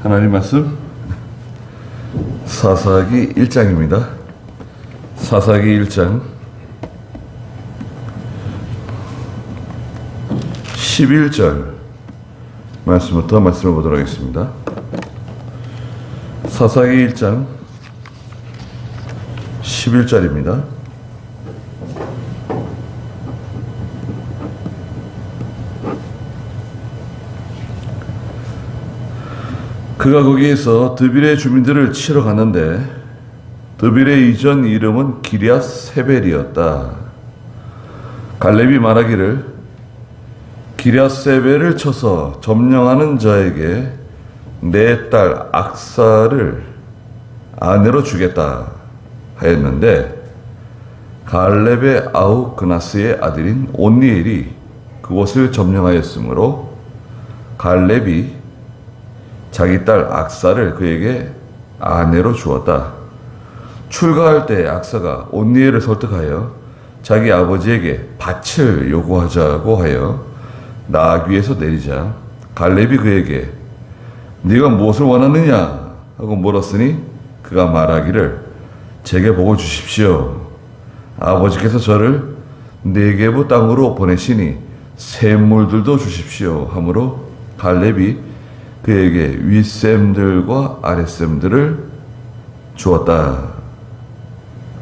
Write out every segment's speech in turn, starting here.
하나님 말씀 사사기 1장입니다. 사사기 1장 11절 말씀부터 말씀을 보도록 하겠습니다. 사사기 1장 11절입니다. 그가 거기에서 드빌의 주민들을 치러 갔는데 드빌의 이전 이름은 기럇 세벨이었다. 갈렙이 말하기를 기럇 세벨을 쳐서 점령하는 자에게 내 딸 악사를 아내로 주겠다 하였는데 갈렙의 아우 그나스의 아들인 온니엘이 그곳을 점령하였으므로 갈렙이 자기 딸 악사를 그에게 아내로 주었다. 출가할 때 악사가 온니엘을 설득하여 자기 아버지에게 밭을 요구하자고 하여 나귀 위에서 내리자 갈렙이 그에게 네가 무엇을 원하느냐 하고 물었으니 그가 말하기를 제게 복을 주십시오. 아버지께서 저를 네게부 땅으로 보내시니 샘물들도 주십시오 하므로 갈렙이 그에게 윗샘들과 아랫샘들을 주었다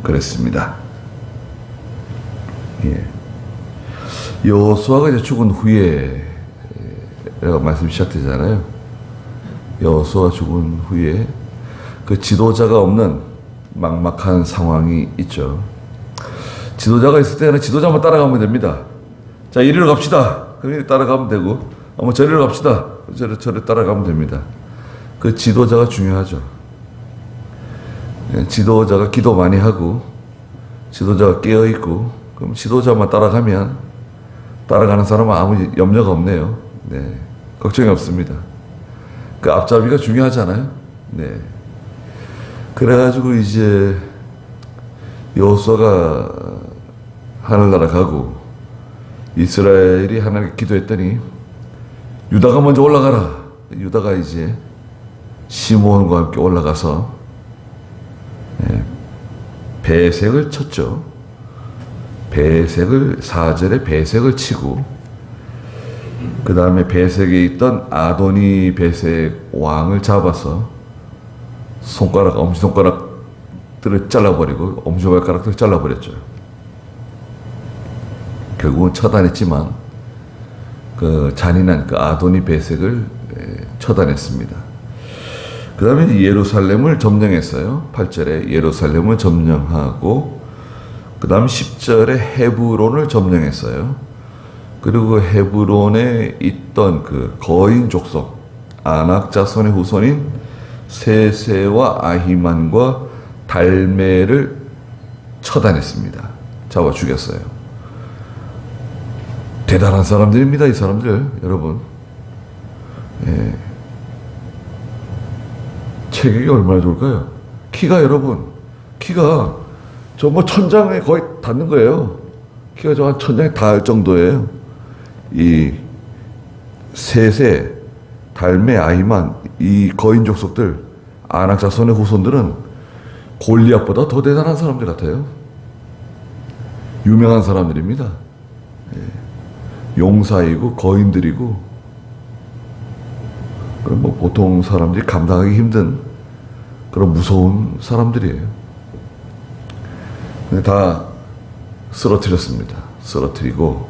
그랬습니다. 예. 여호수아가 이제 죽은 후에 말씀 시작되잖아요. 여호수아 죽은 후에 그 지도자가 없는 막막한 상황이 있죠. 지도자가 있을 때는 지도자만 따라가면 됩니다. 자, 이리로 갑시다. 그럼 따라가면 되고, 저리로 갑시다. 저를 따라가면 됩니다. 그 지도자가 중요하죠. 지도자가 기도 많이 하고 지도자가 깨어있고 그럼 지도자만 따라가면 따라가는 사람은 아무 염려가 없네요. 네, 걱정이 없습니다. 그 앞잡이가 중요하잖아요. 네. 그래가지고 이제 여호수아가 하늘나라 가고 이스라엘이 하나님께 기도했더니 유다가 먼저 올라가라. 유다가 이제 시므온과 함께 올라가서 배색을 쳤죠. 배색을 4절에 배색을 치고 그 다음에 배색에 있던 아도니 배색 왕을 잡아서 엄지손가락들을 잘라버리고 엄지발가락들을 잘라버렸죠. 결국은 처단했지만 그 잔인한 그 아도니 배색을 처단했습니다. 그 다음에 예루살렘을 점령했어요. 8절에 예루살렘을 점령하고 그 다음 10절에 헤브론을 점령했어요. 그리고 헤브론에 있던 그 거인 족속 아낙 자손의 후손인 세세와 아히만과 달메를 처단했습니다. 잡아 죽였어요. 대단한 사람들입니다. 이 사람들 여러분. 예. 체격이 얼마나 좋을까요? 키가 여러분 키가 저 천장에 거의 닿는 거예요. 키가 저 한 천장에 닿을 정도예요. 이 세세, 달메, 아히만 이 거인 족속들 아낙 자손의 후손들은 골리앗보다 더 대단한 사람들 같아요. 유명한 사람들입니다. 예. 용사이고 거인들이고 그럼 보통 사람들이 감당하기 힘든 그런 무서운 사람들이에요. 근데 다 쓰러뜨렸습니다. 쓰러뜨리고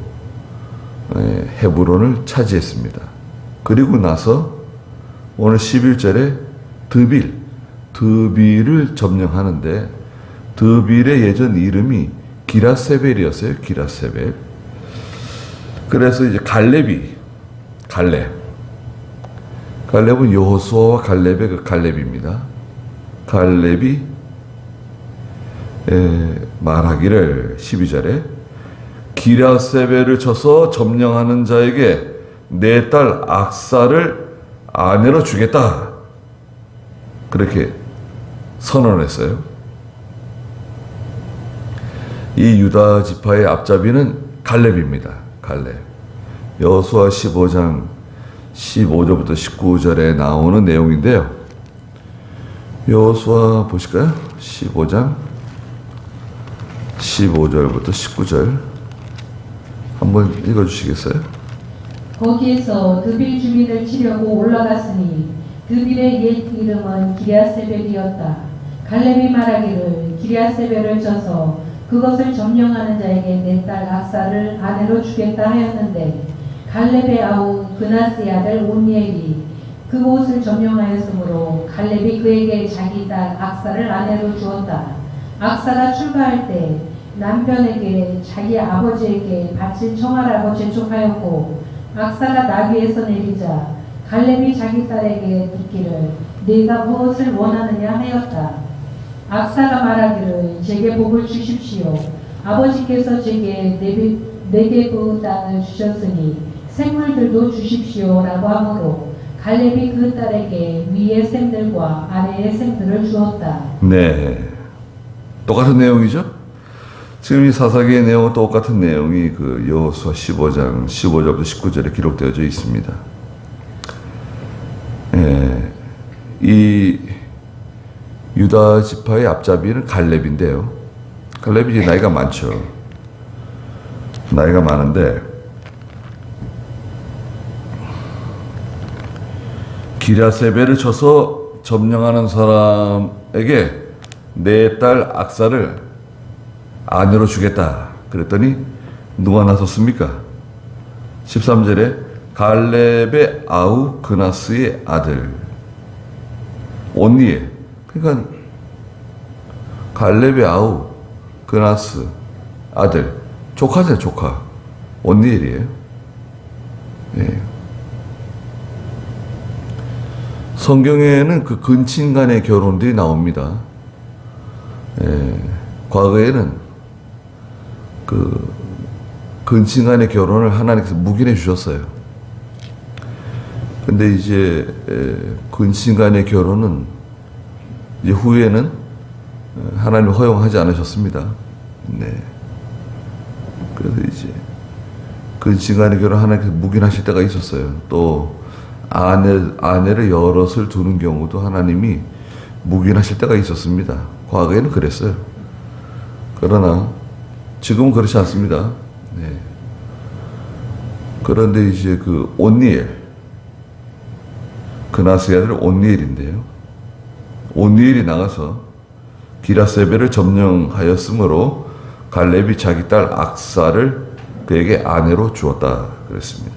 헤브론을 차지했습니다. 그리고 나서 오늘 11절에 드빌을 점령하는데 드빌의 예전 이름이 기럇세벨이었어요. 기럇세벨. 그래서 이제 갈렙은 여호수아와 갈렙의 그 갈렙입니다. 갈렙이 말하기를 12절에 기럇세벨을 쳐서 점령하는 자에게 내 딸 악사를 아내로 주겠다. 그렇게 선언을 했어요. 이 유다 지파의 앞잡이는 갈렙입니다. 갈렙. 여호수아 15장 15절부터 19절에 나오는 내용인데요. 여호수아 보실까요? 15장 15절부터 19절 한번 읽어주시겠어요? 거기에서 드빌 주민을 치려고 올라갔으니 드빌의 옛 이름은 기랴세벨이었다. 갈렙이 말하기를 기랴세벨을 쳐서 그것을 점령하는 자에게 내 딸 악사를 아내로 주겠다 하였는데 갈렙의 아우 그나스의 아들 온니엘이 그곳을 점령하였으므로 갈렙이 그에게 자기 딸 악사를 아내로 주었다. 악사가 출가할 때 남편에게 자기 아버지에게 바칠 청하라고 재촉하였고 악사가 나귀에서 내리자 갈렙이 자기 딸에게 묻기를 네가 무엇을 원하느냐 하였다. 악사가 말하기를 제게 복을 주십시오. 아버지께서 제게 내게 그 땅을 주셨으니 생물들도 주십시오라고 하므로 갈렙이 그 딸에게 위의 샘들과 아래의 샘들을 주었다. 네, 똑같은 내용이죠. 지금 이 사사기의 내용은 똑같은 내용이 그 여호수아 15장 15절부터 19절에 기록되어져 있습니다. 이 유다 지파의 앞잡이는 갈렙인데요. 갈렙이 이제 나이가 많죠. 나이가 많은데 기랴세벨을 쳐서 점령하는 사람에게 내 딸 악사를 아내로 주겠다. 그랬더니 누가 나섰습니까? 13절에 갈렙의 아우 그나스의 아들 온니엘. 그러니까 갈렙의 아우 그나스 아들 조카죠, 조카. 온니엘이에요. 예. 성경에는 그 근친 간의 결혼들이 나옵니다. 예. 과거에는 그 근친 간의 결혼을 하나님께서 묵인해 주셨어요. 근데 이제 근친 간의 결혼은 이제 후에는 하나님이 허용하지 않으셨습니다. 네. 그래서 이제 근친 간의 결혼 하나님께서 묵인하실 때가 있었어요. 또 아내를 여럿을 두는 경우도 하나님이 묵인하실 때가 있었습니다. 과거에는 그랬어요. 그러나 지금은 그렇지 않습니다. 네. 그런데 이제 그 온니엘, 그나스의 아들 온니엘인데요. 온니엘이 나가서 기랴세벨을 점령하였으므로 갈렙이 자기 딸 악사를 그에게 아내로 주었다 그랬습니다.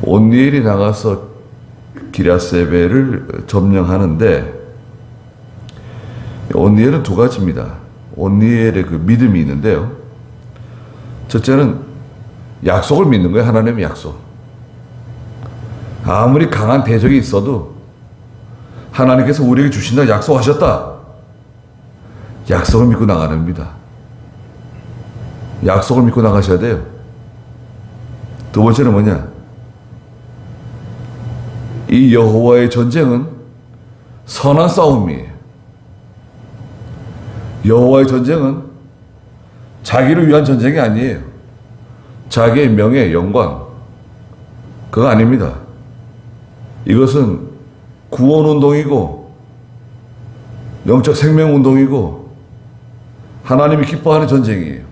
온니엘이 나가서 기랴세벨을 점령하는데 온니엘은 두 가지입니다. 온니엘의 그 믿음이 있는데요. 첫째는 약속을 믿는 거예요. 하나님의 약속. 아무리 강한 대적이 있어도 하나님께서 우리에게 주신다 약속하셨다. 약속을 믿고 나가는 겁니다. 약속을 믿고 나가셔야 돼요. 두 번째는 뭐냐? 이 여호와의 전쟁은 선한 싸움이에요. 여호와의 전쟁은 자기를 위한 전쟁이 아니에요. 자기의 명예, 영광 그거 아닙니다. 이것은 구원운동이고 영적 생명운동이고 하나님이 기뻐하는 전쟁이에요.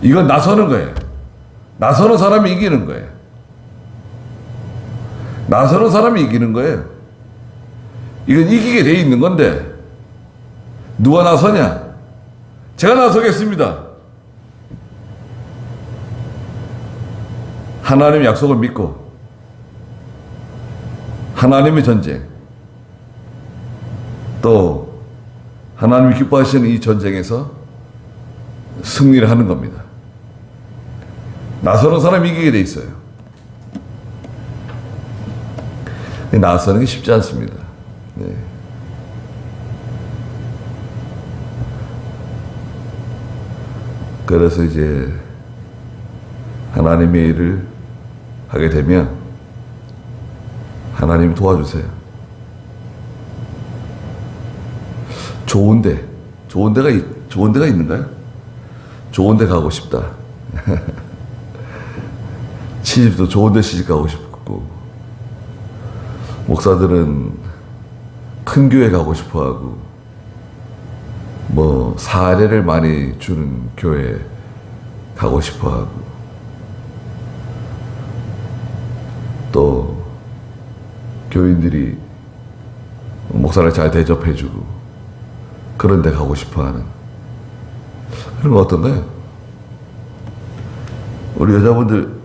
이건 나서는 거예요. 나서는 사람이 이기는 거예요. 나서는 사람이 이기는 거예요. 이건 이기게 돼 있는 건데 누가 나서냐? 제가 나서겠습니다. 하나님의 약속을 믿고 하나님의 전쟁 또 하나님이 기뻐하시는 이 전쟁에서 승리를 하는 겁니다. 나서는 사람이 이기게 돼 있어요. 나서는 게 쉽지 않습니다. 네. 그래서 이제 하나님의 일을 하게 되면 하나님이 도와주세요. 좋은 데가 있는가요? 좋은 데 가고 싶다. 시집도 좋은 데 시집 가고 싶고, 목사들은 큰 교회 가고 싶어 하고, 뭐, 사례를 많이 주는 교회 가고 싶어 하고, 또, 교인들이 목사를 잘 대접해주고, 그런 데 가고 싶어 하는, 그런 거 어떤가요? 우리 여자분들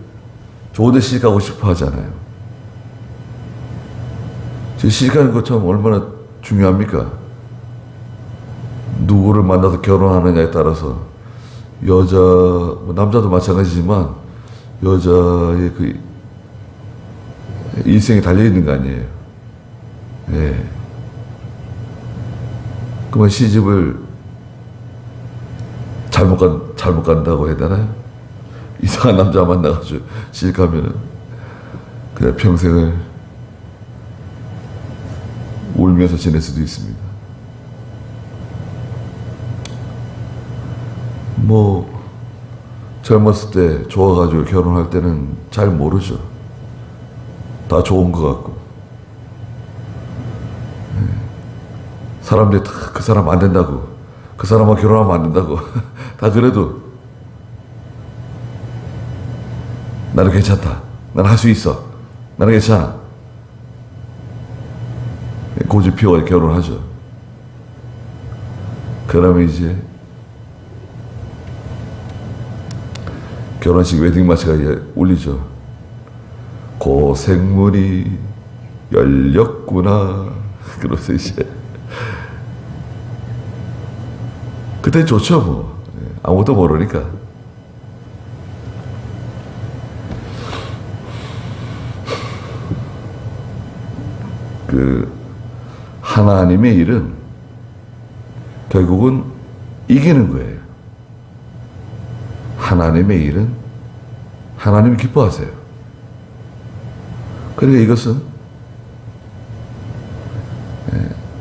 좋은 데 시집 가고 싶어 하잖아요. 지금 시집가는 것 참 얼마나 중요합니까? 누구를 만나서 결혼하느냐에 따라서 여자, 뭐 남자도 마찬가지지만 여자의 그 인생이 달려있는 거 아니에요. 예. 그러면 시집을 잘못 간다고 해야 되나요? 이상한 남자 만나가지고 시집 가면은 그냥 평생을 울면서 지낼 수도 있습니다. 뭐 젊었을 때 좋아가지고 결혼할 때는 잘 모르죠. 다 좋은 것 같고, 사람들이 다 그 사람 안 된다고, 그 사람하고 결혼하면 안 된다고 다 그래도 나는 괜찮다, 나는 할 수 있어, 나는 괜찮아, 고집 피워 결혼하죠. 그러면 이제 결혼식 웨딩 마치가 울리죠. 고생문이 열렸구나. 그러면서 이제 그때 좋죠 뭐. 아무것도 모르니까. 그 하나님의 일은 결국은 이기는 거예요. 하나님의 일은 하나님이 기뻐하세요. 그러니까 이것은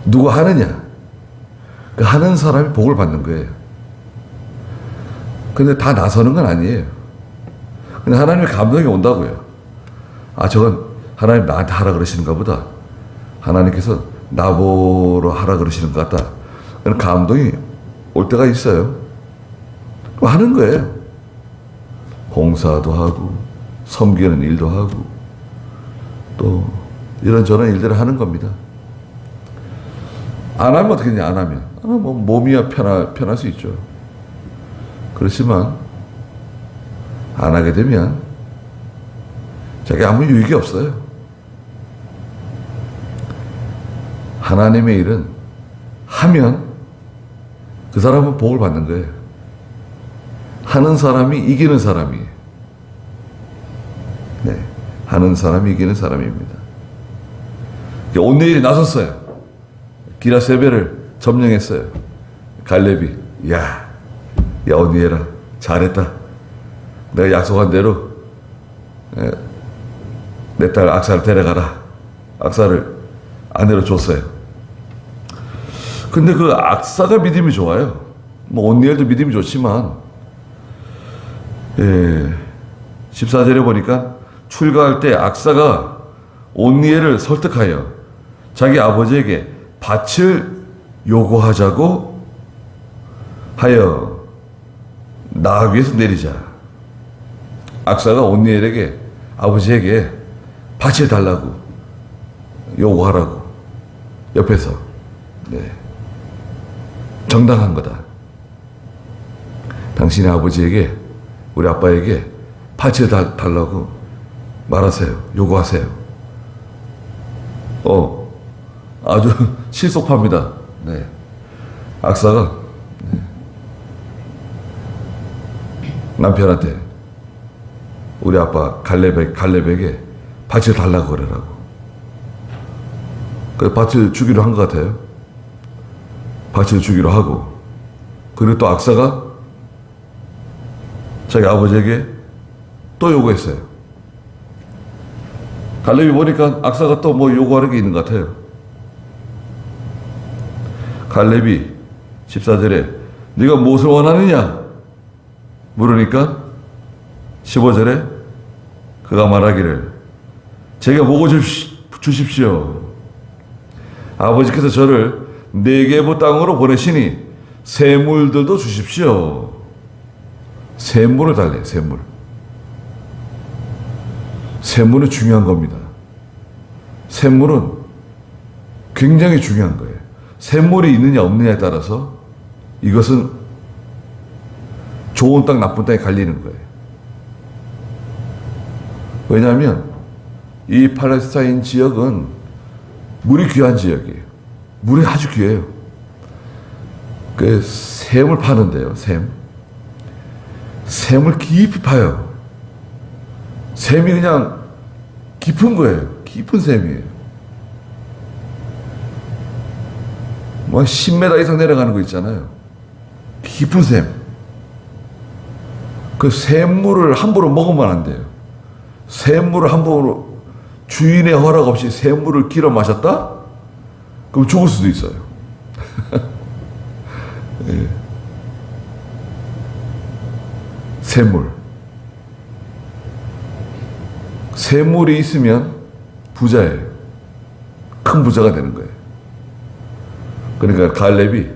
누가 하느냐, 그 하는 사람이 복을 받는 거예요. 근데 다 나서는 건 아니에요. 근데 하나님의 감동이 온다고요. 아, 저건 하나님 나한테 하라 그러시는가 보다, 하나님께서 나보러 하라 그러시는 것 같다, 그런 감동이 올 때가 있어요. 그럼 하는 거예요. 봉사도 하고 섬기는 일도 하고 또 이런저런 일들을 하는 겁니다. 안 하면 어떻게 되냐? 안 하면 뭐 몸이야 편할 수 있죠. 그렇지만 안 하게 되면 자기 아무 유익이 없어요. 하나님의 일은 하면 그 사람은 복을 받는 거예요. 하는 사람이 이기는 사람이에요. 네, 하는 사람이 이기는 사람입니다. 온누엘이 나섰어요. 기라세벨을 점령했어요. 갈렙이 야 온누엘아 잘했다. 내가 약속한 대로 내 딸 악사를 데려가라. 악사를 아내로 줬어요. 근데 그 악사가 믿음이 좋아요. 뭐 온누엘도 믿음이 좋지만 14절에 보니까 출가할 때 악사가 온니엘을 설득하여 자기 아버지에게 밭을 요구하자고 하여 나귀 위에서 내리자. 악사가 온니엘에게 아버지에게 밭을 달라고 요구하라고 옆에서. 네. 정당한 거다. 당신의 아버지에게, 우리 아빠에게 밭을 달라고 말하세요. 요구하세요. 아주 실속파입니다. 네. 악사가 남편한테 우리 아빠 갈렙에게 밭을 달라고 그러라고. 그 밭을 주기로 한 것 같아요. 밭을 주기로 하고, 그리고 또 악사가 자기 아버지에게 또 요구했어요. 갈렙이 보니까 악사가 또 뭐 요구하는 게 있는 것 같아요. 갈렙이 14절에 네가 무엇을 원하느냐 물으니까 15절에 그가 말하기를 제게 먹어 주십시오. 아버지께서 저를 네게부 땅으로 보내시니 샘물들도 주십시오. 샘물을 달래. 샘물. 샘물은 중요한 겁니다. 샘물은 굉장히 중요한 거예요. 샘물이 있느냐 없느냐에 따라서 이것은 좋은 땅 나쁜 땅에 갈리는 거예요. 왜냐하면 이 팔레스타인 지역은 물이 귀한 지역이에요. 물이 아주 귀해요. 그 샘을 파는데요. 샘을 깊이 파요. 샘이 그냥 깊은 거예요. 깊은 샘이에요. 뭐 10m 이상 내려가는 거 있잖아요. 깊은 샘. 그 샘물을 함부로 먹으면 안 돼요. 샘물을 함부로 주인의 허락 없이 샘물을 길어 마셨다? 그럼 죽을 수도 있어요. 예. 샘물. 샘물이 있으면 부자예요. 큰 부자가 되는 거예요. 그러니까 갈렙이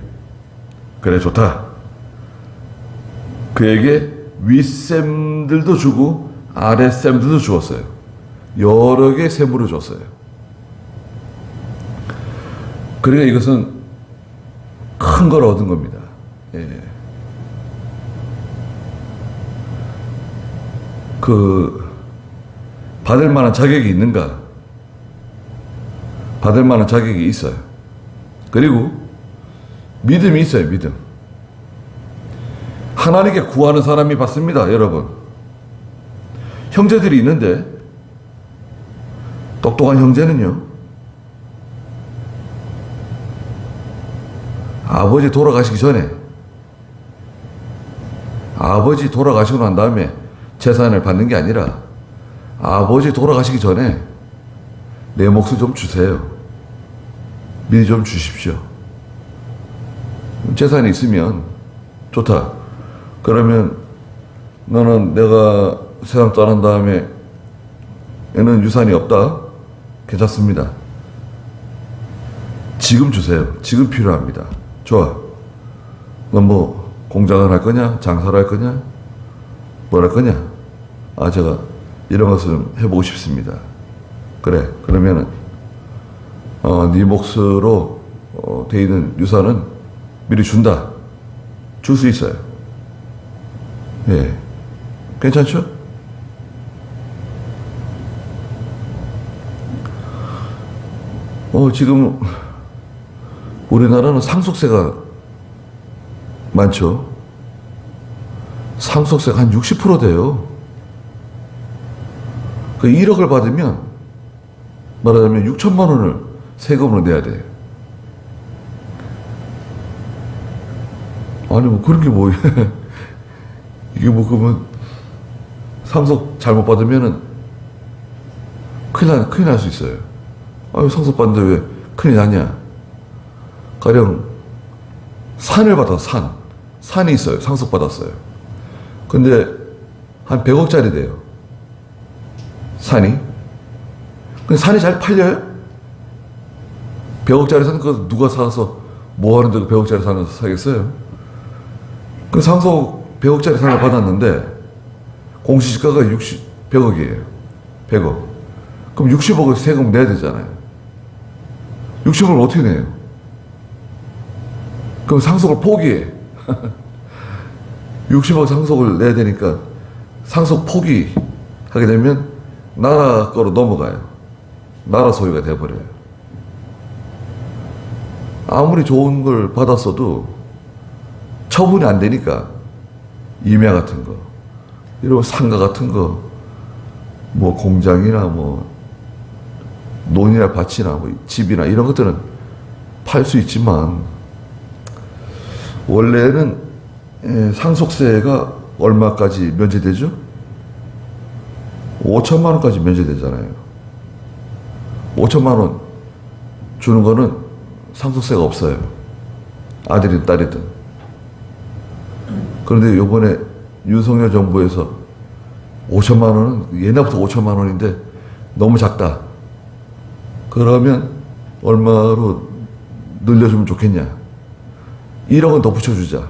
그래 좋다. 그에게 윗샘들도 주고 아랫샘들도 주었어요. 여러 개의 샘물을 줬어요. 그러니까 이것은 큰 걸 얻은 겁니다. 예. 받을 만한 자격이 있는가? 받을 만한 자격이 있어요. 그리고 믿음이 있어요. 믿음. 하나님께 구하는 사람이 받습니다. 여러분. 형제들이 있는데 똑똑한 형제는요, 아버지 돌아가시기 전에, 아버지 돌아가시고 난 다음에 재산을 받는 게 아니라 아버지 돌아가시기 전에 내 몫을 좀 주세요. 미리 좀 주십시오. 재산이 있으면 좋다. 그러면 너는 내가 세상 떠난 다음에 얘는 유산이 없다. 괜찮습니다. 지금 주세요. 지금 필요합니다. 좋아. 넌 뭐 공장을 할 거냐? 장사를 할 거냐? 뭘 할 거냐? 아, 제가 이런 것을 해보고 싶습니다. 그래. 그러면은 네 몫으로 돼 있는 유산은 미리 준다. 줄 수 있어요. 예. 괜찮죠? 지금 우리나라는 상속세가 많죠. 상속세가 한 60% 돼요. 그 1억을 받으면 말하자면 6천만 원을 세금으로 내야 돼. 아니 뭐 그런 게 뭐 이게 뭐 그러면 상속 잘못 받으면은 큰일 날 수 있어요. 아유 상속 받는데 왜 큰일 나냐? 가령 산을 받아서 산이 있어요. 상속 받았어요. 근데 한 100억짜리 돼요. 산이. 근데 산이 잘 팔려요? 100억짜리 산 거 누가 사서 뭐 하는데 그 100억짜리 산을 사겠어요? 그 상속 100억짜리 산을 받았는데 공시지가가 100억이에요. 100억. 그럼 60억을 세금 내야 되잖아요. 60억을 어떻게 내요? 그럼 상속을 포기해. 60억 상속을 내야 되니까 상속 포기하게 되면 나라 거로 넘어가요. 나라 소유가 돼버려요. 아무리 좋은 걸 받았어도 처분이 안 되니까 임야 같은 거, 이런 상가 같은 거, 뭐 공장이나 뭐 논이나 밭이나 뭐 집이나 이런 것들은 팔 수 있지만 원래는 상속세가 얼마까지 면제되죠? 5천만 원까지 면제되잖아요. 5천만 원 주는 거는 상속세가 없어요. 아들이든 딸이든. 그런데 요번에 윤석열 정부에서 5천만 원은 옛날부터 5천만 원인데 너무 작다. 그러면 얼마로 늘려주면 좋겠냐. 1억은 더 붙여주자.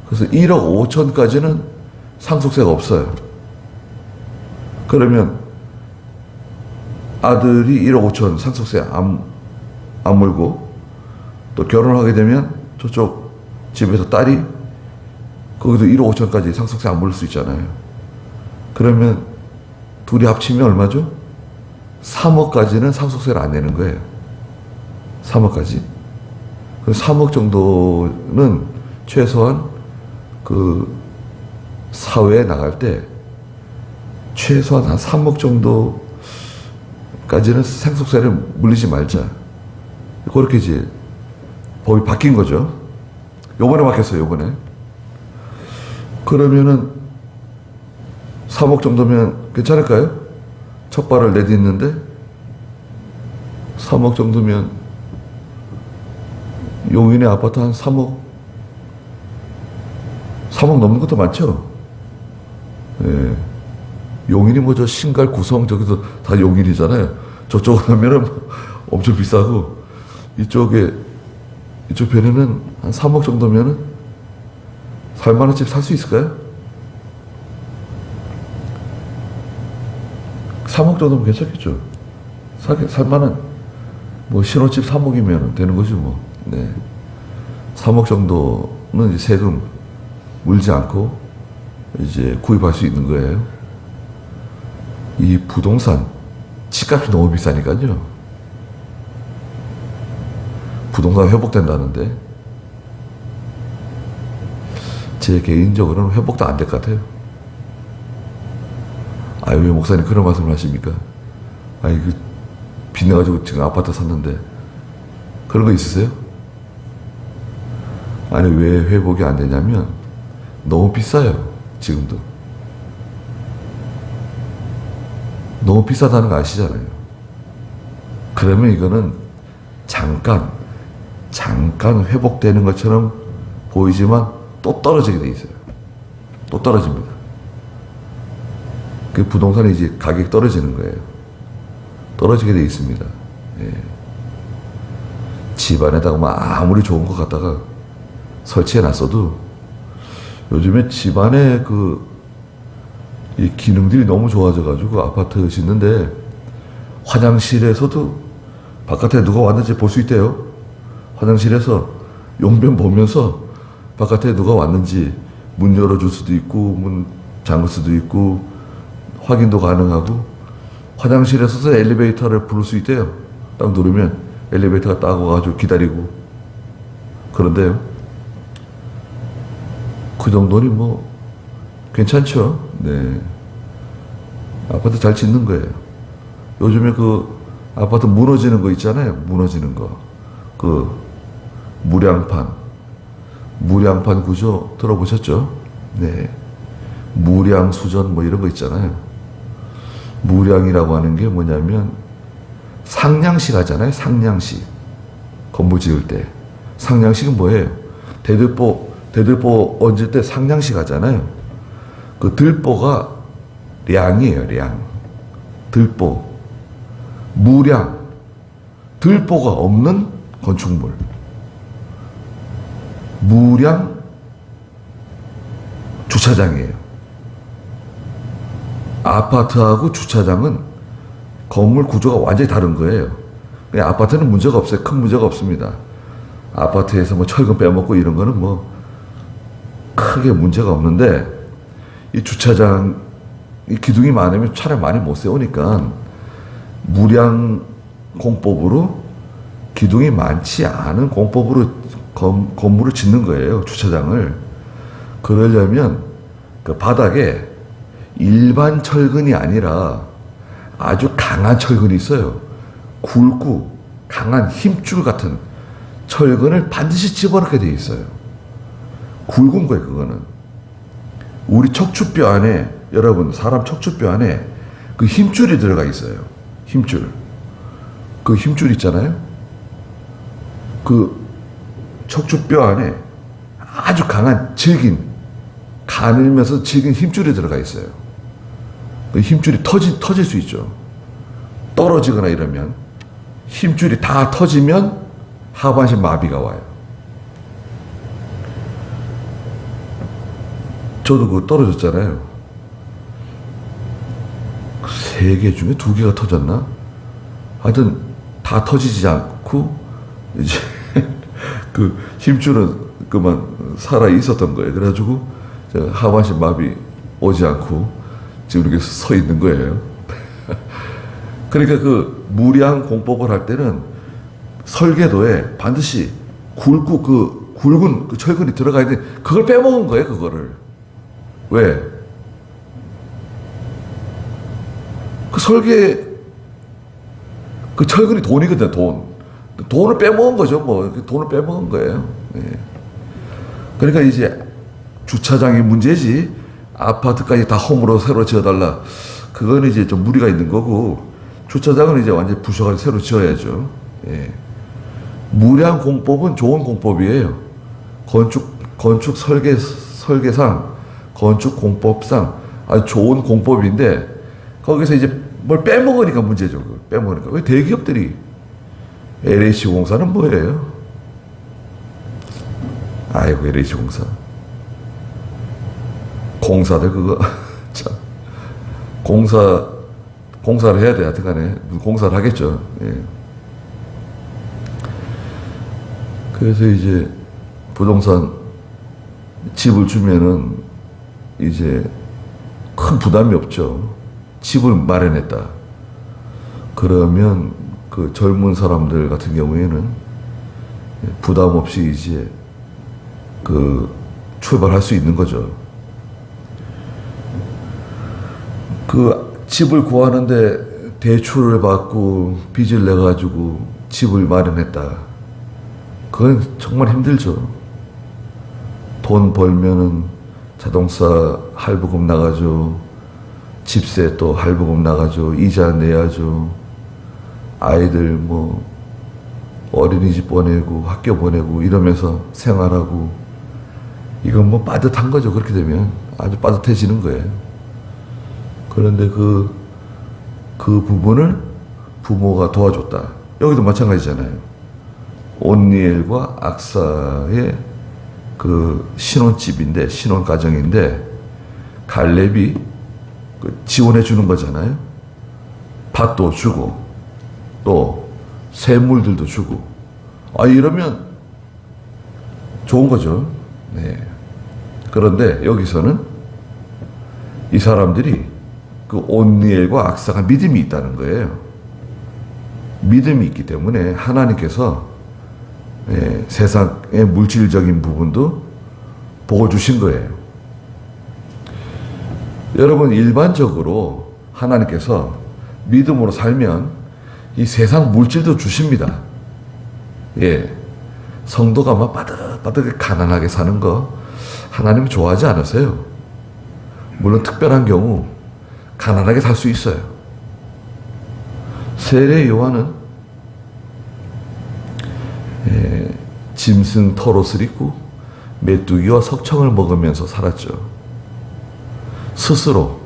그래서 1억 5천까지는 상속세가 없어요. 그러면 아들이 1억 5천 상속세 안 물고 또 결혼하게 되면 저쪽 집에서 딸이 거기도 1억 5천까지 상속세 안 물을 수 있잖아요. 그러면 둘이 합치면 얼마죠? 3억까지는 상속세를 안 내는 거예요. 3억까지. 그럼 3억 정도는 최소한 그 사회에 나갈 때 최소한 한 3억 정도까지는 상속세를 물리지 말자. 그렇게 이제 법이 바뀐 거죠. 요번에 바뀌었어요, 요번에. 그러면은 3억 정도면 괜찮을까요? 첫 발을 내딛는데 3억 정도면 용인의 아파트 한 3억 넘는 것도 많죠. 예. 용인이 뭐 저 신갈 구성 저기도 다 용인이잖아요. 저쪽으로 가면은 엄청 비싸고 이쪽 편에는 한 3억 정도면은 살만한 집 살 수 있을까요? 3억 정도면 괜찮겠죠. 살만한 뭐 신혼집 3억이면 되는 거죠 뭐. 네. 3억 정도는 이제 세금 물지 않고 이제 구입할 수 있는 거예요. 이 부동산 집값이 너무 비싸니까요. 부동산 회복된다는데 제 개인적으로는 회복도 안 될 것 같아요. 아유, 왜 목사님 그런 말씀을 하십니까? 아니, 빚내가지고 지금 아파트 샀는데 그런 거 있으세요? 아니, 왜 회복이 안 되냐면 너무 비싸요. 지금도 너무 비싸다는 거 아시잖아요. 그러면 이거는 잠깐 회복되는 것처럼 보이지만 또 떨어지게 돼 있어요. 또 떨어집니다. 그 부동산이 이제 가격이 떨어지는 거예요. 떨어지게 돼 있습니다. 예. 집안에다가 뭐 아무리 좋은 것 갖다가 설치해 놨어도 요즘에 집안에 이 기능들이 너무 좋아져가지고 아파트 짓는데 화장실에서도 바깥에 누가 왔는지 볼 수 있대요. 화장실에서 용변 보면서 바깥에 누가 왔는지 문 열어줄 수도 있고 문 잠글 수도 있고 확인도 가능하고 화장실에서도 엘리베이터를 부를 수 있대요. 딱 누르면 엘리베이터가 딱 와가지고 기다리고. 그런데요, 그 정도는 뭐 괜찮죠. 네. 아파트 잘 짓는 거예요. 요즘에 그 아파트 무너지는 거 있잖아요. 무너지는 거. 그 무량판 구조 들어보셨죠? 네. 무량수전 뭐 이런 거 있잖아요. 무량이라고 하는 게 뭐냐면 상량식 하잖아요. 상량식. 건물 지을 때. 상량식은 뭐예요? 대들보 얹을 때 상량식 하잖아요. 그 들보가 량이에요, 량. 들보. 무량. 들보가 없는 건축물. 무량 주차장이에요. 아파트하고 주차장은 건물 구조가 완전히 다른 거예요. 그냥 아파트는 문제가 없어요. 큰 문제가 없습니다. 아파트에서 뭐 철근 빼먹고 이런 거는 뭐 크게 문제가 없는데 이 주차장 이 기둥이 많으면 차를 많이 못 세우니까 무량 공법으로 기둥이 많지 않은 공법으로 건물을 짓는 거예요. 주차장을. 그러려면 그 바닥에 일반 철근이 아니라 아주 강한 철근이 있어요. 굵고 강한 힘줄 같은 철근을 반드시 집어넣게 돼 있어요. 굵은 거예요, 그거는. 우리 척추뼈 안에, 여러분, 사람 척추뼈 안에 그 힘줄이 들어가 있어요. 힘줄. 그 힘줄 있잖아요. 그 척추뼈 안에 아주 강한 질긴, 가늘면서 질긴 힘줄이 들어가 있어요. 그 힘줄이 터질 수 있죠. 떨어지거나 이러면 힘줄이 다 터지면 하반신 마비가 와요. 저도 그거 떨어졌잖아요. 3개 중에 2개가 터졌나? 하여튼 다 터지지 않고 이제 그 힘줄은 그만 살아 있었던 거예요. 그래가지고 하반신 마비 오지 않고 지금 이렇게 서 있는 거예요. 그러니까 그 무리한 공법을 할 때는 설계도에 반드시 굵은 그 철근이 들어가야 돼. 그걸 빼먹은 거예요, 그거를. 왜? 그 설계, 그 철근이 돈이거든, 돈. 돈을 빼먹은 거죠, 뭐. 돈을 빼먹은 거예요. 예. 그러니까 이제 주차장이 문제지, 아파트까지 다 홈으로 새로 지어달라. 그거는 이제 좀 무리가 있는 거고, 주차장은 이제 완전히 부셔가지고 새로 지어야죠. 예. 무리한 공법은 좋은 공법이에요. 건축 설계상, 건축 공법상 아주 좋은 공법인데, 거기서 이제 뭘 빼먹으니까 문제죠. 빼먹으니까. 왜 대기업들이, LH공사는 뭐예요? 아이고, LH공사. 공사들 그거, 참. 공사를 해야 돼, 하여튼 간에. 공사를 하겠죠. 예. 그래서 이제 부동산 집을 주면은 이제 큰 부담이 없죠. 집을 마련했다. 그러면 그 젊은 사람들 같은 경우에는 부담 없이 이제 그 출발할 수 있는 거죠. 그 집을 구하는데 대출을 받고 빚을 내가지고 집을 마련했다. 그건 정말 힘들죠. 돈 벌면은 자동차 할부금 나가죠. 집세 또 할부금 나가죠. 이자 내야죠. 아이들 뭐 어린이집 보내고 학교 보내고 이러면서 생활하고, 이건 뭐 빠듯한 거죠. 그렇게 되면 아주 빠듯해지는 거예요. 그런데 그 부분을 부모가 도와줬다. 여기도 마찬가지잖아요. 온니엘과 악사의 그 신혼집인데, 신혼가정인데, 갈렙이 그 지원해 주는 거잖아요. 밭도 주고, 또 샘물들도 주고. 이러면 좋은 거죠. 네. 그런데 여기서는 이 사람들이 그 온니엘과 악사가 믿음이 있다는 거예요. 믿음이 있기 때문에 하나님께서 세상의 물질적인 부분도 보고 주신 거예요. 여러분, 일반적으로 하나님께서 믿음으로 살면 이 세상 물질도 주십니다. 예. 성도가 막 바득바득 가난하게 사는 거 하나님은 좋아하지 않으세요. 물론 특별한 경우 가난하게 살 수 있어요. 세례 요한은 짐승 털옷을 입고 메뚜기와 석청을 먹으면서 살았죠. 스스로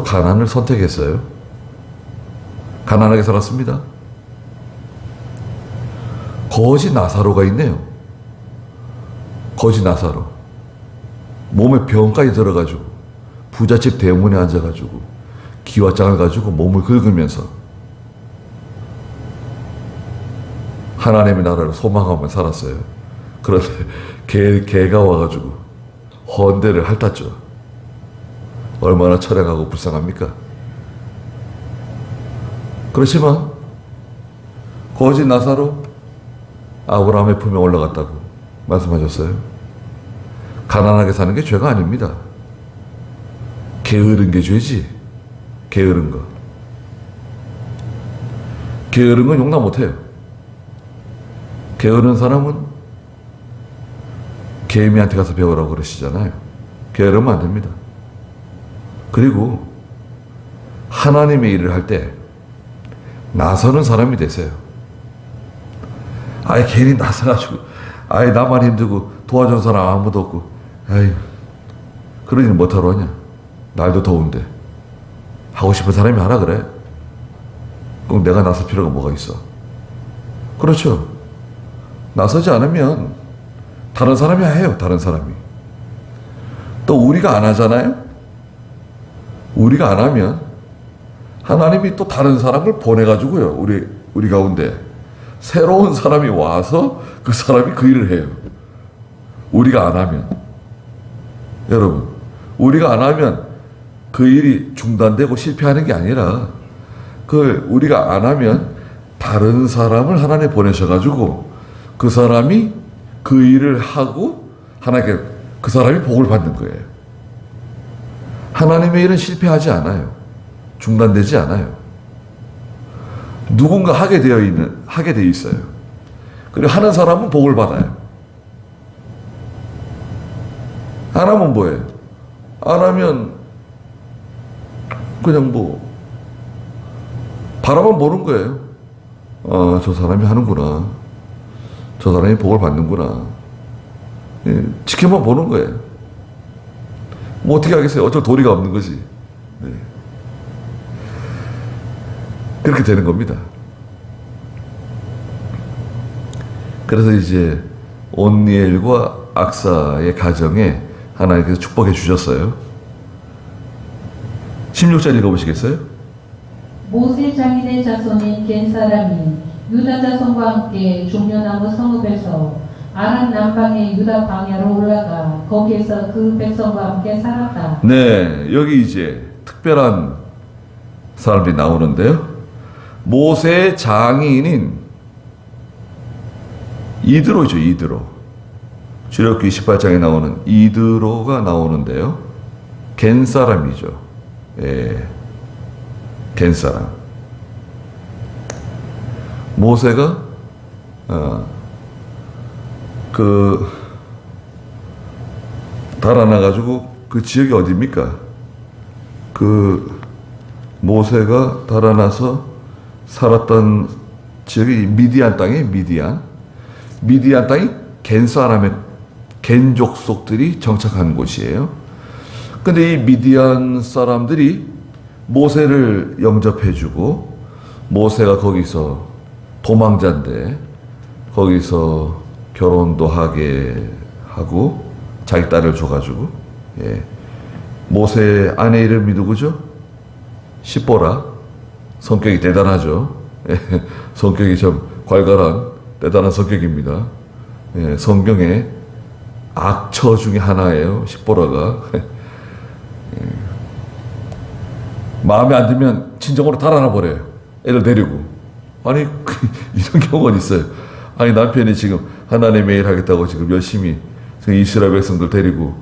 가난을 선택했어요. 가난하게 살았습니다. 거지 나사로가 있네요. 거지 나사로. 몸에 병까지 들어가지고 부잣집 대문에 앉아가지고 기와장을 가지고 몸을 긁으면서 하나님의 나라를 소망하며 살았어요. 그런데 개가 와가지고 헌대를 핥았죠. 얼마나 처량하고 불쌍합니까? 그렇지만 거지 나사로 아브라함의 품에 올라갔다고 말씀하셨어요. 가난하게 사는 게 죄가 아닙니다. 게으른 게 죄지. 게으른 거. 게으른 건 용납 못해요. 게으른 사람은 개미한테 가서 배우라고 그러시잖아요. 게으르면 안 됩니다. 그리고 하나님의 일을 할 때 나서는 사람이 되세요. 괜히 나서가지고 나만 힘들고 도와준 사람 아무도 없고 그런 일 못하러 하냐. 날도 더운데. 하고 싶은 사람이 하라 그래. 꼭 내가 나설 필요가 뭐가 있어. 그렇죠. 나서지 않으면 다른 사람이 해요. 다른 사람이. 또 우리가 안 하잖아요. 우리가 안 하면 하나님이 또 다른 사람을 보내가지고요. 우리 가운데 새로운 사람이 와서 그 사람이 그 일을 해요. 우리가 안 하면. 여러분, 우리가 안 하면 그 일이 중단되고 실패하는 게 아니라 그걸 우리가 안 하면 다른 사람을 하나님 보내셔가지고 그 사람이 그 일을 하고 하나님께 그 사람이 복을 받는 거예요. 하나님의 일은 실패하지 않아요. 중단되지 않아요. 누군가 하게 되어 있어요. 그리고 하는 사람은 복을 받아요. 안 하면 뭐예요? 안 하면 그냥 바라만 보는 거예요. 저 사람이 하는구나. 저 사람이 복을 받는구나. 예, 지켜만 보는 거예요. 뭐 어떻게 하겠어요? 어쩔 도리가 없는 거지. 네. 그렇게 되는 겁니다. 그래서 이제 온니엘과 악사의 가정에 하나님께서 축복해 주셨어요. 16절 읽어보시겠어요? 모세 장인의 자손인 겐 사람이 유다 자손과 함께 종려나무 성읍에서 아란 남방의 유다 광야로 올라가 거기에서 그 백성과 함께 살았다. 네, 여기 이제 특별한 사람들이 나오는데요. 모세의 장인인 이드로죠, 이드로. 출애굽기 28장에 나오는 이드로가 나오는데요. 겐 사람이죠. 예, 겐 사람. 모세가 달아나가지고 그 지역이 어디입니까? 그 모세가 달아나서 살았던 지역이 미디안 땅이에요. 미디안 땅이 겐 사람의 겐 족속들이 정착한 곳이에요. 근데 이 미디안 사람들이 모세를 영접해주고 모세가 거기서 도망자인데 거기서 결혼도 하게 하고 자기 딸을 줘가지고, 예. 모세 아내 이름이 누구죠? 시보라. 성격이 대단하죠. 예. 성격이 좀 괄괄한 대단한 성격입니다. 예. 성경의 악처 중에 하나예요. 시보라가. 예. 마음에 안 들면 친정으로 달아나 버려요. 애들 데리고. 아니 이런 경우가 있어요. 아니 남편이 지금 하나님의 일 하겠다고 지금 열심히 이스라엘 백성들 데리고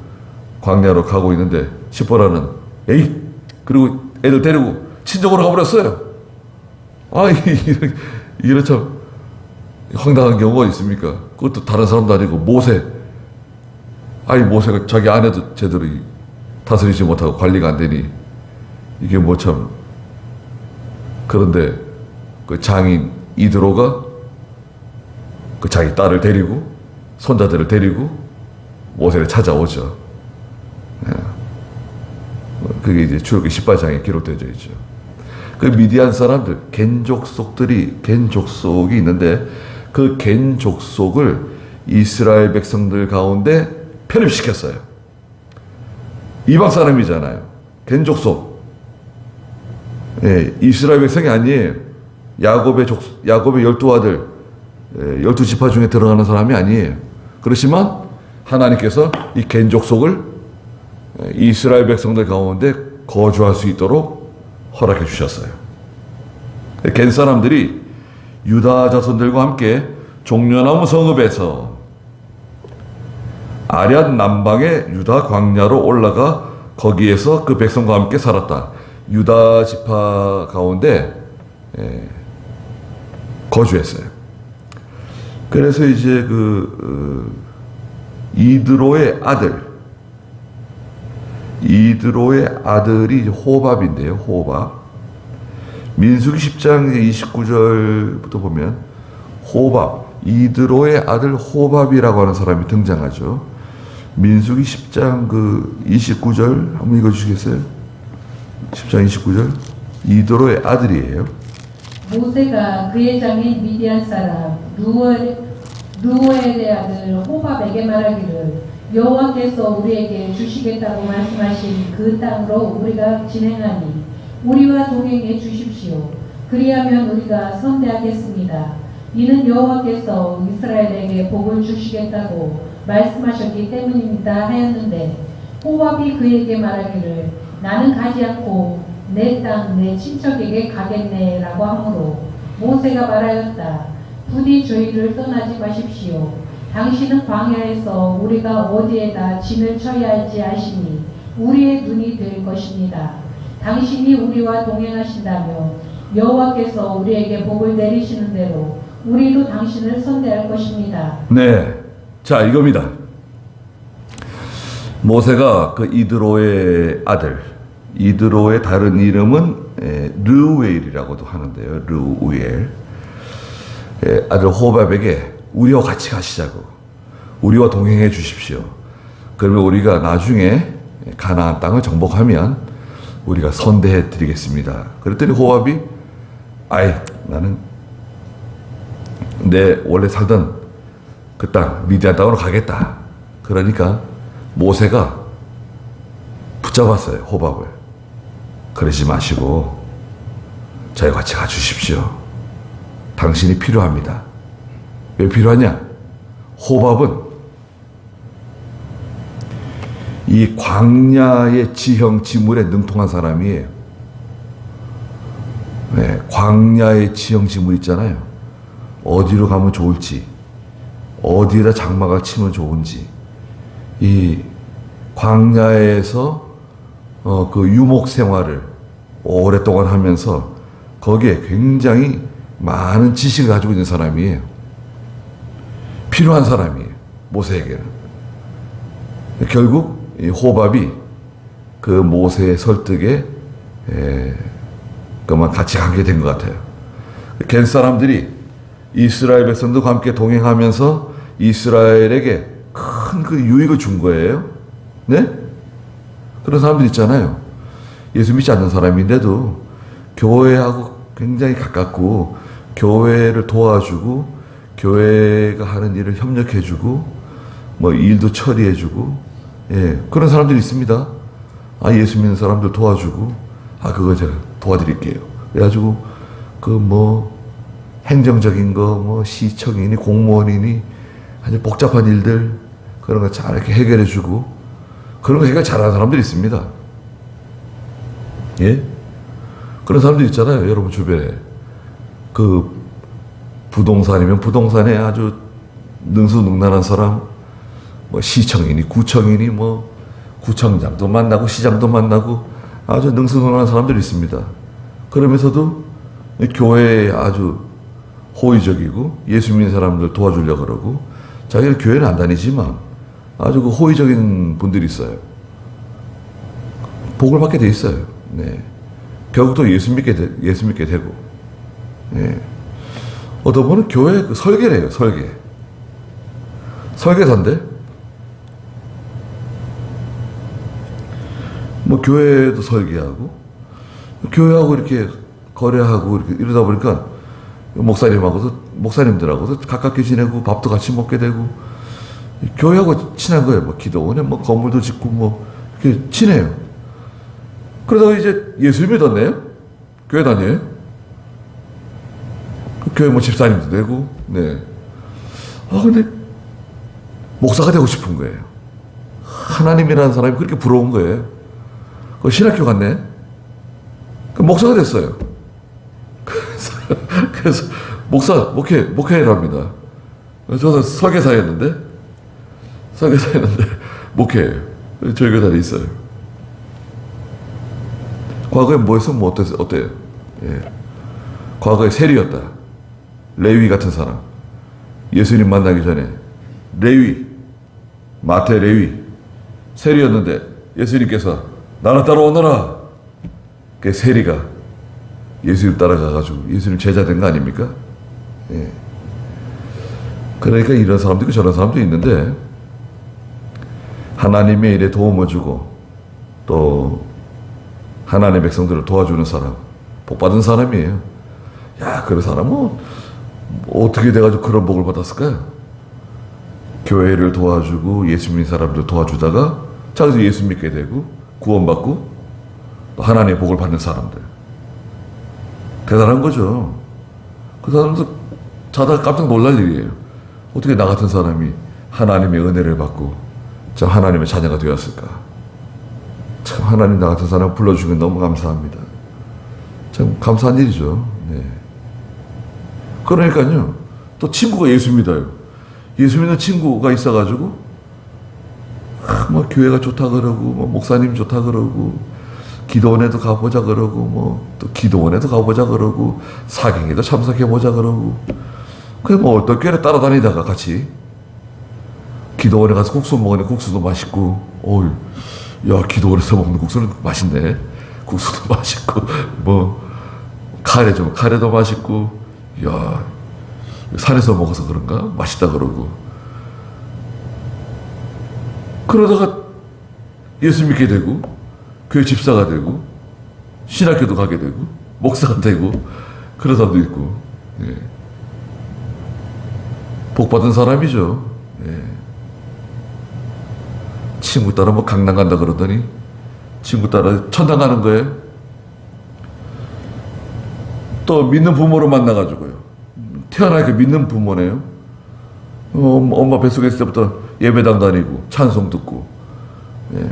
광야로 가고 있는데 시보라는 에이 그리고 애들 데리고 친정으로 가버렸어요. 아 이런 참 황당한 경우가 있습니까? 그것도 다른 사람도 아니고 모세. 아니 모세가 자기 아내도 제대로 다스리지 못하고 관리가 안 되니 이게 뭐 참. 그런데 그 장인 이드로가 그 자기 딸을 데리고 손자들을 데리고 모세를 찾아오죠. 그게 이제 출애굽기 18장에 기록되어 있죠. 그 미디안 사람들 겐 족속이 있는데 그 겐 족속을 이스라엘 백성들 가운데 편입시켰어요. 이방 사람이잖아요. 겐 족속. 예, 이스라엘 백성이 아니에요. 야곱의 12아들 12지파 중에 들어가는 사람이 아니에요. 그렇지만 하나님께서 이 겐 족속을 이스라엘 백성들 가운데 거주할 수 있도록 허락해 주셨어요. 겐 사람들이 유다 자손들과 함께 종려나무 성읍에서 아럇 남방의 유다 광야로 올라가 거기에서 그 백성과 함께 살았다. 유다 지파 가운데 거주했어요. 그래서 이제 이드로의 아들이 호밥인데요. 호밥. 민수기 10장 29절부터 보면 호밥, 이드로의 아들 호밥이라고 하는 사람이 등장하죠. 민수기 10장 29절 한번 읽어주시겠어요? 10장 29절. 이드로의 아들이에요. 모세가 그의 장인 미디안 사람 루엘의 아들 호밥에게 말하기를 여호와께서 우리에게 주시겠다고 말씀하신 그 땅으로 우리가 진행하니 우리와 동행해 주십시오. 그리하면 우리가 선대하겠습니다. 이는 여호와께서 이스라엘에게 복을 주시겠다고 말씀하셨기 때문입니다 하였는데 호밥이 그에게 말하기를 나는 가지 않고 내 땅 내 친척에게 가겠네 라고 하므로 모세가 말하였다. 부디 저희를 떠나지 마십시오. 당신은 광야에서 우리가 어디에다 진을 쳐야 할지 아시니 우리의 눈이 될 것입니다. 당신이 우리와 동행하신다면 여호와께서 우리에게 복을 내리시는 대로 우리도 당신을 선대할 것입니다. 네. 자, 이겁니다. 모세가 그 이드로의 아들, 이드로의 다른 이름은 르우엘이라고도 하는데요. 르우엘. 아들 호밥에게 우리와 같이 가시자고. 우리와 동행해 주십시오. 그러면 우리가 나중에 가나안 땅을 정복하면 우리가 선대해 드리겠습니다. 그랬더니 호밥이 아이 나는 내 원래 살던 그 땅 미디안 땅으로 가겠다. 그러니까 모세가 붙잡았어요. 호밥을. 그러지 마시고 저희 같이 가주십시오. 당신이 필요합니다. 왜 필요하냐? 호밥은 이 광야의 지형지물에 능통한 사람이에요. 네, 광야의 지형지물 있잖아요. 어디로 가면 좋을지, 어디에다 장막을 치면 좋은지, 이 광야에서 그 유목 생활을 오랫동안 하면서 거기에 굉장히 많은 지식을 가지고 있는 사람이에요. 필요한 사람이에요. 모세에게는. 결국 이 호밥이 그 모세의 설득에 그만 같이 가게 된 것 같아요. 겐 사람들이 이스라엘 백성들과 함께 동행하면서 이스라엘에게 큰 그 유익을 준 거예요. 네? 그런 사람들 있잖아요. 예수 믿지 않는 사람인데도 교회하고 굉장히 가깝고 교회를 도와주고 교회가 하는 일을 협력해주고 뭐 일도 처리해주고 그런 사람들이 있습니다. 아 예수 믿는 사람들 도와주고 그거 제가 도와드릴게요. 그래가지고 그 뭐 행정적인 거 뭐 시청이니 공무원이니 아주 복잡한 일들 그런 거 잘 이렇게 해결해주고 그런 거 해결 잘하는 사람들이 있습니다. 예? 그런 사람들 있잖아요. 여러분 주변에. 그 부동산이면 부동산에 아주 능수능란한 사람, 뭐 시청이니 구청이니 뭐 구청장도 만나고 시장도 만나고 아주 능수능란한 사람들이 있습니다. 그러면서도 교회에 아주 호의적이고 예수 믿는 사람들 도와주려고 그러고 자기는 교회는 안 다니지만 아주 그 호의적인 분들이 있어요. 복을 받게 돼 있어요. 네. 결국 또 예수 믿게 되고. 네. 어떤 분은 교회 그 설계를 해요. 설계사인데 뭐 교회도 설계하고 교회하고 이렇게 거래하고 이렇게 이러다 보니까 목사님들하고도 가깝게 지내고 밥도 같이 먹게 되고 교회하고 친한 거예요. 뭐 기도원에 뭐 건물도 짓고 뭐 이렇게 친해요. 그러다가 이제 예수 믿었네요. 교회 다녀요. 교회 뭐 집사님도 되고, 네. 근데 목사가 되고 싶은 거예요. 하나님이라는 사람이 그렇게 부러운 거예요. 신학교 갔네. 목사가 됐어요. 그래서 목회랍니다. 저도 설계사였는데 목회예요. 저희 교단에 있어요. 과거에 뭐 했으면 뭐 어때요? 예. 과거에 세리였다. 레위 같은 사람. 예수님 만나기 전에 레위, 마태 레위 세리였는데 예수님께서 나를 따라오너라. 그 세리가 예수님 따라가가지고 예수님 제자 된 거 아닙니까? 예. 그러니까 이런 사람도 있고 저런 사람도 있는데 하나님의 일에 도움을 주고 또 하나님의 백성들을 도와주는 사람 복 받은 사람이에요. 야, 그런 사람은 어떻게 돼가지고 그런 복을 받았을까요? 교회를 도와주고 예수 믿는 사람들 도와주다가 자기도 예수 믿게 되고 구원받고 또 하나님의 복을 받는 사람들. 대단한 거죠. 그 사람도 자다가 깜짝 놀랄 일이에요. 어떻게 나 같은 사람이 하나님의 은혜를 받고 참 하나님의 자녀가 되었을까. 참 하나님 나 같은 사람 불러주시면 너무 감사합니다. 참 감사한 일이죠. 네. 그러니까요. 또 친구가 예수 믿어요. 예수 믿는 친구가 있어가지고 뭐 교회가 좋다 그러고 뭐 목사님 좋다 그러고 기도원에도 가보자 그러고 뭐 또 기도원에도 가보자 그러고 사경에도 참석해보자 그러고 그래 뭐 어떤 교회를 따라다니다가 같이 기도원에 가서 국수 먹으니 국수도 맛있고 어이 야 기도원에서 먹는 국수는 맛있네. 국수도 맛있고 뭐 카레도 맛있고 야 산에서 먹어서 그런가 맛있다 그러고 그러다가 예수 믿게 되고 교회 집사가 되고 신학교도 가게 되고 목사가 되고 그런 사람도 있고 예. 복 받은 사람이죠. 예. 친구 따라 뭐 강남 간다 그러더니 친구 따라 천당 가는 거예요. 또 믿는 부모로 만나가지고요. 태어나니까 믿는 부모네요. 엄마 뱃속에 있을 때부터 예배당 다니고 찬송 듣고 예.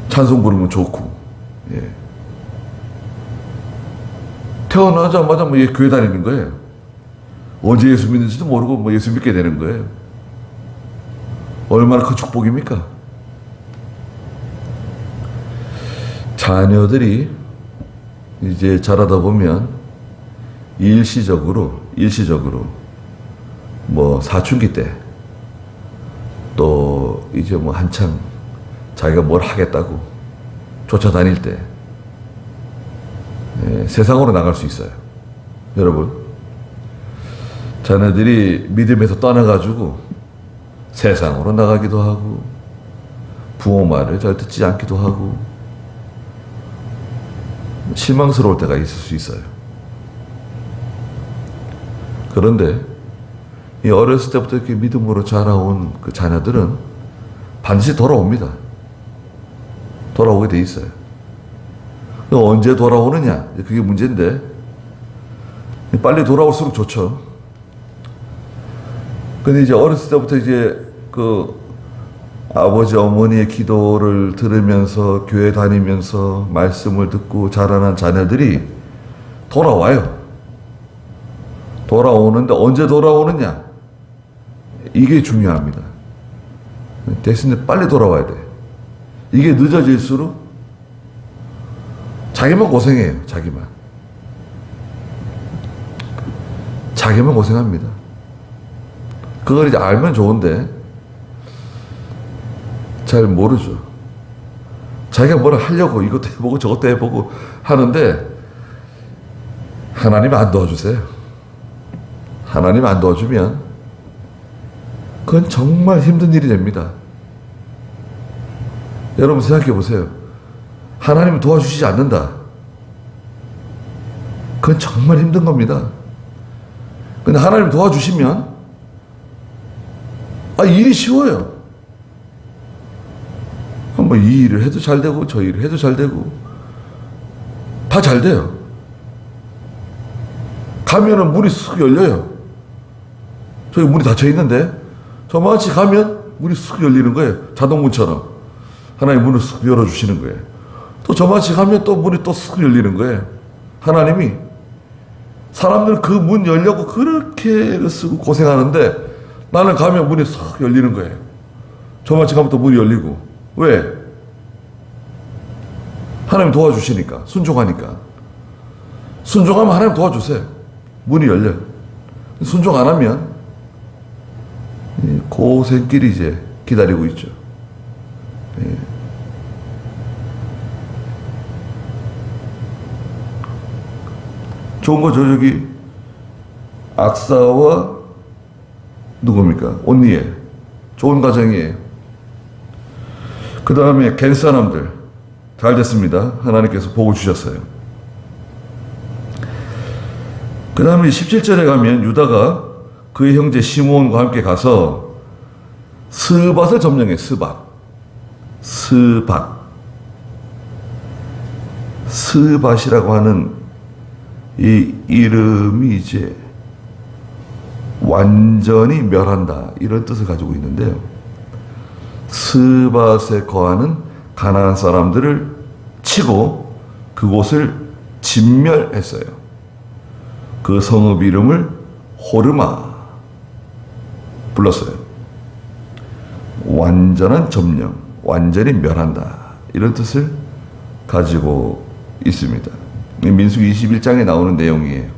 찬송 부르면 좋고 예. 태어나자마자 뭐 교회 다니는 거예요. 언제 예수 믿는지도 모르고 뭐 예수 믿게 되는 거예요. 얼마나 큰 축복입니까? 자녀들이 이제 자라다 보면 일시적으로 뭐 사춘기 때 또 이제 뭐 한창 자기가 뭘 하겠다고 쫓아다닐 때 예, 세상으로 나갈 수 있어요. 여러분 자녀들이 믿음에서 떠나가지고 세상으로 나가기도 하고 부모 말을 잘 듣지 않기도 하고 실망스러울 때가 있을 수 있어요. 그런데 이 어렸을 때부터 이렇게 믿음으로 자라온 그 자녀들은 반드시 돌아옵니다. 돌아오게 돼 있어요. 언제 돌아오느냐 그게 문제인데 빨리 돌아올수록 좋죠. 근데 이제 어렸을 때부터 이제 그 아버지 어머니의 기도를 들으면서 교회 다니면서 말씀을 듣고 자라난 자녀들이 돌아와요. 돌아오는데 언제 돌아오느냐 이게 중요합니다. 대신에 빨리 돌아와야 돼. 이게 늦어질수록 자기만 고생해요. 자기만 고생합니다. 그걸 이제 알면 좋은데 잘 모르죠. 자기가 뭘 하려고 이것도 해보고 저것도 해보고 하는데 하나님 안 도와주세요. 하나님 안 도와주면 그건 정말 힘든 일이 됩니다. 여러분 생각해 보세요. 하나님이 도와주시지 않는다. 그건 정말 힘든 겁니다. 근데 하나님 도와주시면 일이 쉬워요. 뭐 이 일을 해도 잘 되고 저 일을 해도 잘 되고 다 잘 돼요. 가면은 문이 쑥 열려요. 저기 문이 닫혀 있는데 저만치 가면 문이 쑥 열리는 거예요. 자동문처럼 하나님 문을 쑥 열어주시는 거예요. 또 저만치 가면 또 문이 또 쑥 열리는 거예요. 하나님이 사람들 그 문 열려고 그렇게 쓰고 고생하는데 나는 가면 문이 쑥 열리는 거예요. 저만치 가면 또 문이 열리고 왜? 하나님 도와주시니까 순종하니까 순종하면 하나님 도와주세요. 문이 열려요. 순종 안 하면 고생길이 이제 기다리고 있죠. 예. 좋은 거죠. 저기 악사와 누굽니까? 온니엘 좋은 가정이에요. 그 다음에 겐 사람들 잘 됐습니다. 하나님께서 복을 주셨어요. 그 다음에 17절에 가면 유다가 그의 형제 시므온과 함께 가서 스밧을 점령해. 스밧이라고 하는 이 이름이 이제 완전히 멸한다, 이런 뜻을 가지고 있는데요. 스밧에 거하는 가나안 사람들을 치고 그곳을 진멸했어요. 그 성읍 이름을 호르마 불렀어요. 완전한 점령, 완전히 멸한다, 이런 뜻을 가지고 있습니다. 민수기 21장에 나오는 내용이에요.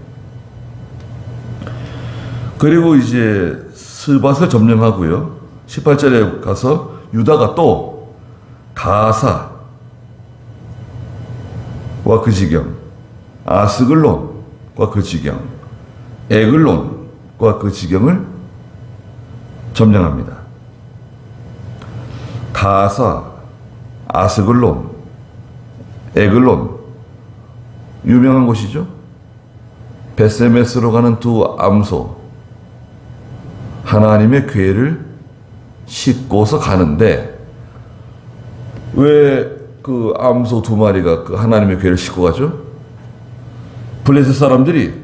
그리고 이제 스밧을 점령하고요. 18절에 가서 유다가 또 가사와 그 지경, 아스글론과 그 지경, 에글론과 그 지경을 점령합니다. 가사, 아스글론, 에글론, 유명한 곳이죠. 베세메스로 가는 두 암소, 하나님의 궤를 싣고서 가는데, 왜 그 암소 두 마리가 그 하나님의 궤를 싣고 가죠? 블레셋 사람들이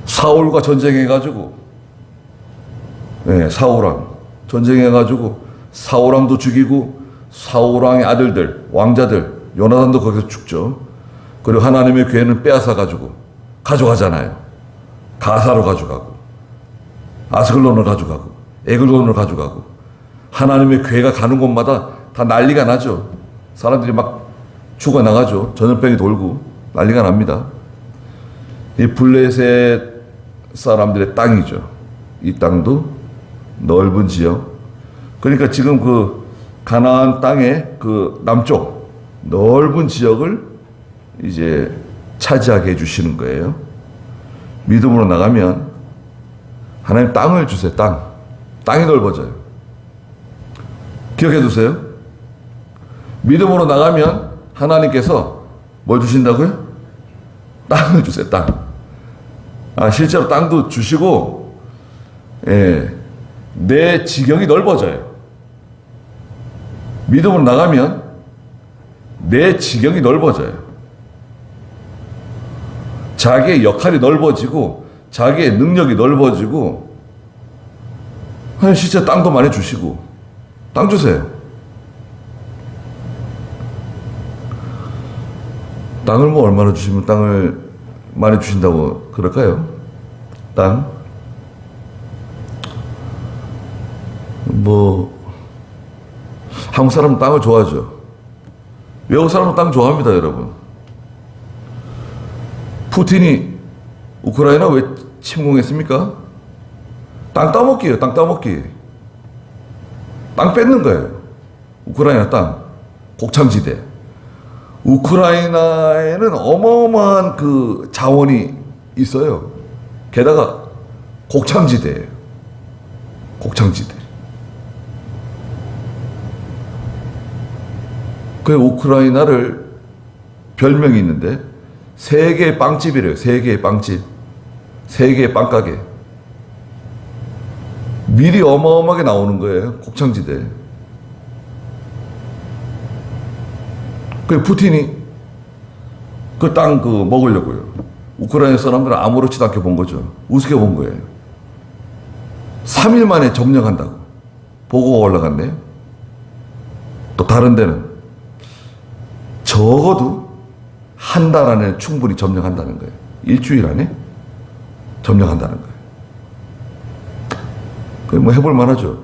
사울과 전쟁해가지고, 사울왕 전쟁해가지고 사울왕도 죽이고 사울왕의 아들들, 왕자들, 요나단도 거기서 죽죠. 그리고 하나님의 궤는 빼앗아가지고 가져가잖아요. 가사로 가져가고, 아스글론을 가져가고, 에글론을 가져가고, 하나님의 궤가 가는 곳마다 다 난리가 나죠. 사람들이 막 죽어나가죠. 전염병이 돌고 난리가 납니다. 이 블레셋 사람들의 땅이죠. 이 땅도 넓은 지역. 그러니까 지금 그 가나안 땅의 그 남쪽 넓은 지역을 이제 차지하게 해주시는 거예요. 믿음으로 나가면 하나님 땅을 주세요. 땅이 넓어져요. 기억해 두세요. 믿음으로 나가면 하나님께서 뭘 주신다고요? 땅을 주세요. 땅. 실제로 땅도 주시고, 내 지경이 넓어져요. 믿음으로 나가면 내 지경이 넓어져요. 자기의 역할이 넓어지고 자기의 능력이 넓어지고, 하나님 진짜 땅도 많이 주시고, 땅 주세요. 땅을 뭐 얼마나 주시면 땅을 많이 주신다고 그럴까요? 땅? 한국 사람은 땅을 좋아하죠. 외국 사람은 땅 좋아합니다, 여러분. 푸틴이 우크라이나 왜 침공했습니까? 땅 따먹기예요, 땅 따먹기. 땅 뺏는 거예요. 우크라이나 땅. 곡창지대. 우크라이나에는 어마어마한 그 자원이 있어요. 게다가 곡창지대예요. 곡창지대. 그 우크라이나를 별명이 있는데 세계의 빵집이래요. 세계의 빵집. 세계의 빵가게. 밀이 어마어마하게 나오는 거예요. 곡창지대. 그 푸틴이 그 땅 먹으려고요. 우크라이나 사람들은 아무렇지도 않게 본 거죠. 우습게 본 거예요. 3일 만에 점령한다고 보고가 올라갔네요. 또 다른 데는 적어도 한 달 안에 충분히 점령한다는 거예요. 일주일 안에 점령한다는 거예요. 뭐 해볼 만하죠.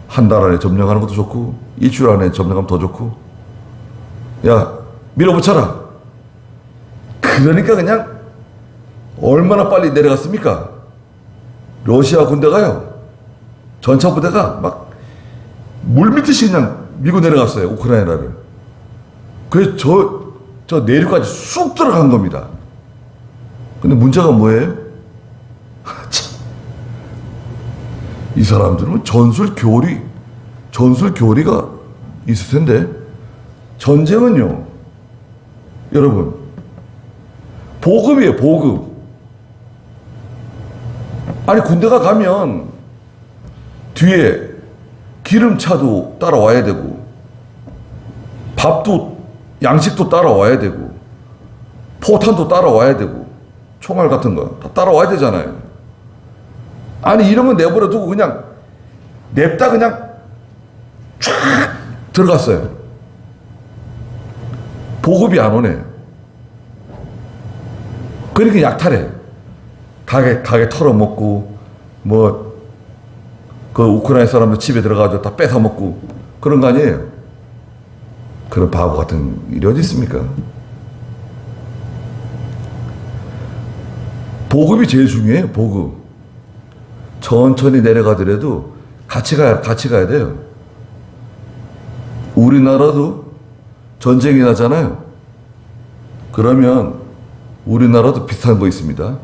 한 달 안에 점령하는 것도 좋고, 일주일 안에 점령하면 더 좋고. 야, 밀어붙여라. 그러니까 그냥 얼마나 빨리 내려갔습니까? 러시아 군대가요, 전차 부대가 막 물밀듯이 그냥 밀고 내려갔어요, 우크라이나를. 그래서 저 내륙까지 쑥 들어간 겁니다. 근데 문제가 뭐예요? 참. 이 사람들은 전술 교리가 있을 텐데 전쟁은요, 여러분, 보급이에요, 보급. 아니, 군대가 가면 뒤에 기름차도 따라와야 되고, 밥도, 양식도 따라와야 되고, 포탄도 따라와야 되고, 총알 같은 거 다 따라와야 되잖아요. 아니, 이런 건 내버려 두고 그냥 냅다 그냥 쫙 들어갔어요. 보급이 안 오네. 그러니까 약탈해. 가게 털어먹고, 뭐, 그 우크라이나 사람들 집에 들어가서 다 뺏어먹고, 그런 거 아니에요? 그런 바보 같은 일이 어디 있습니까? 보급이 제일 중요해요, 보급. 천천히 내려가더라도 같이 가야 돼요. 우리나라도 전쟁이 나잖아요. 그러면 우리나라도 비슷한 거 있습니다.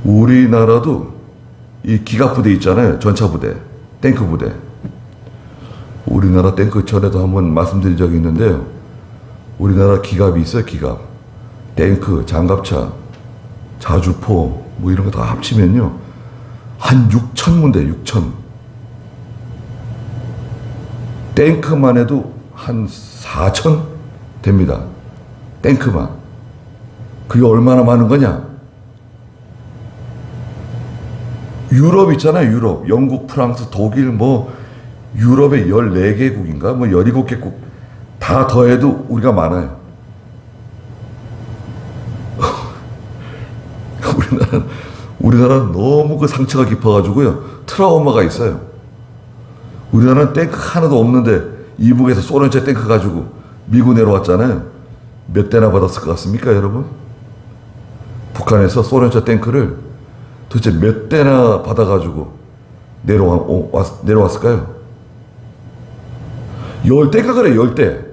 우리나라도 이 기갑부대 있잖아요. 전차부대, 탱크부대. 우리나라 탱크 전에도 한번 말씀드린 적이 있는데요. 우리나라 기갑이 있어요, 기갑. 탱크, 장갑차, 자주포, 뭐 이런 거 다 합치면요. 한 6,000문대, 6,000. 탱크만 해도 한 4,000 됩니다. 탱크만. 그게 얼마나 많은 거냐? 유럽 있잖아요, 유럽. 영국, 프랑스, 독일, 뭐, 유럽의 14개국인가? 뭐, 17개국. 다 더해도 우리가 많아요. 우리나라는 너무 그 상처가 깊어가지고요. 트라우마가 있어요. 우리나라는 탱크 하나도 없는데, 이북에서 소련제 탱크 가지고 미국 내려왔잖아요. 몇 대나 받았을 것 같습니까, 여러분? 북한에서 소련제 탱크를 도대체 몇 대나 받아가지고 내려왔을까요? 10대가 그래, 10대.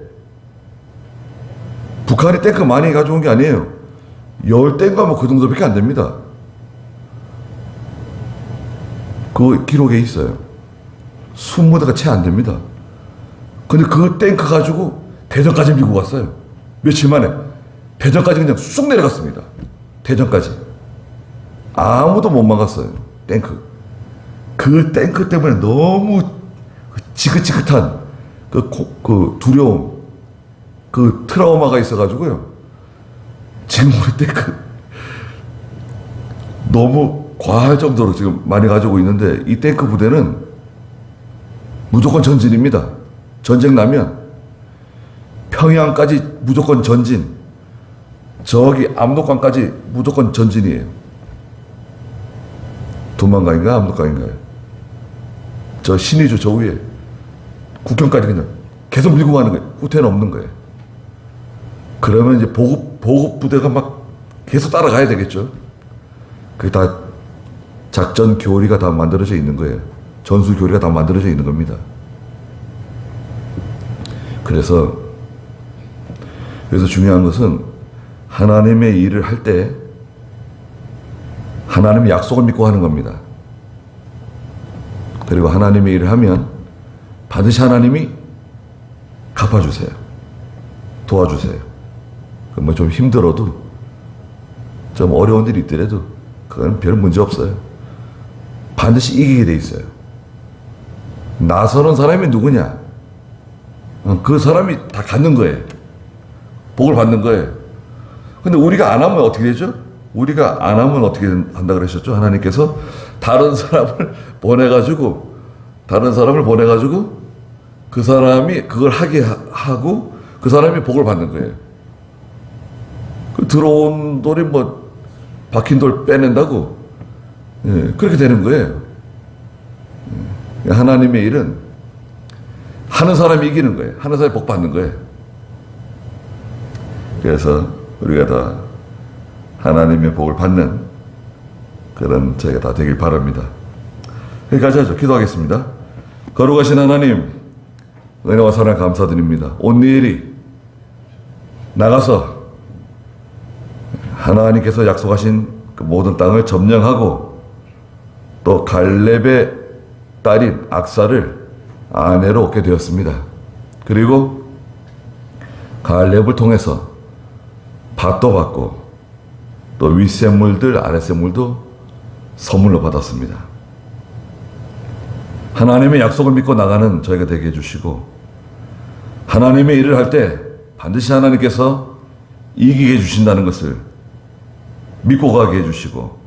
북한이 탱크 많이 가져온 게 아니에요. 10대인가 뭐 그 정도밖에 안 됩니다. 그 기록에 있어요. 20대가 채 안 됩니다. 근데 그 탱크 가지고 대전까지 밀고 왔어요. 며칠 만에. 대전까지 그냥 쑥 내려갔습니다. 대전까지. 아무도 못 막았어요. 탱크. 그 탱크 때문에 너무 지긋지긋한 그 두려움, 그 트라우마가 있어가지고요. 지금 우리 탱크 너무 과할 정도로 지금 많이 가지고 있는데, 이 탱크 부대는 무조건 전진입니다. 전쟁 나면 평양까지 무조건 전진, 저기 압록강까지 무조건 전진이에요. 도망가인가 압록강인가요? 저 신의주 저 위에 국경까지 그냥 계속 밀고 가는 거예요. 후퇴는 없는 거예요. 그러면 이제 보급 부대가 막 계속 따라가야 되겠죠. 그게 다 작전 교리가 다 만들어져 있는 거예요. 전술 교리가 다 만들어져 있는 겁니다. 그래서 중요한 것은 하나님의 일을 할 때 하나님의 약속을 믿고 하는 겁니다. 그리고 하나님의 일을 하면 반드시 하나님이 갚아주세요. 도와주세요. 뭐 좀 힘들어도, 좀 어려운 일이 있더라도 그건 별 문제 없어요. 반드시 이기게 돼 있어요. 나서는 사람이 누구냐? 그 사람이 다 갖는 거예요. 복을 받는 거예요. 근데 우리가 안 하면 어떻게 되죠? 우리가 안 하면 어떻게 한다 그러셨죠? 하나님께서 다른 사람을 보내가지고 그 사람이 그걸 하게 하고 그 사람이 복을 받는 거예요. 그 들어온 돌이 뭐 박힌 돌 빼낸다고, 예, 그렇게 되는 거예요. 하나님의 일은 하는 사람이 이기는 거예요. 하는 사람이 복 받는 거예요. 그래서 우리가 다 하나님의 복을 받는 그런 저희가 다 되길 바랍니다. 여기까지 하죠. 기도하겠습니다. 거룩하신 하나님, 은혜와 사랑 감사드립니다. 온일이 나가서 하나님께서 약속하신 그 모든 땅을 점령하고 또 갈렙의 딸인 악사를 아내로 얻게 되었습니다. 그리고 가을랩을 통해서 밭도 받고 또 윗샘물들 아랫샘물도 선물로 받았습니다. 하나님의 약속을 믿고 나가는 저희가 되게 해주시고 하나님의 일을 할 때 반드시 하나님께서 이기게 해주신다는 것을 믿고 가게 해주시고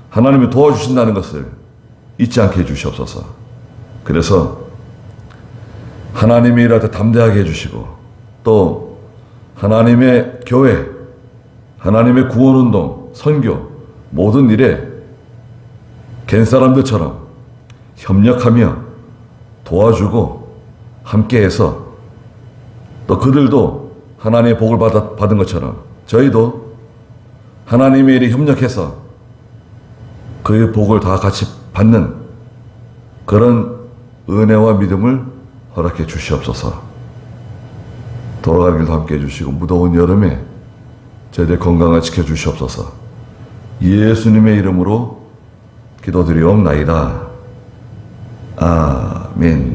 하나님이 도와주신다는 것을 잊지 않게 해주시옵소서. 그래서 하나님의 일할 때 담대하게 해주시고 또 하나님의 교회, 하나님의 구원운동, 선교 모든 일에 갠 사람들처럼 협력하며 도와주고 함께해서 또 그들도 하나님의 복을 받은 것처럼 저희도 하나님의 일에 협력해서 그의 복을 다 같이 받는 그런 은혜와 믿음을 허락해 주시옵소서. 돌아가는 길도 함께 해주시고 무더운 여름에 저희들 건강을 지켜주시옵소서. 예수님의 이름으로 기도드리옵나이다. 아멘.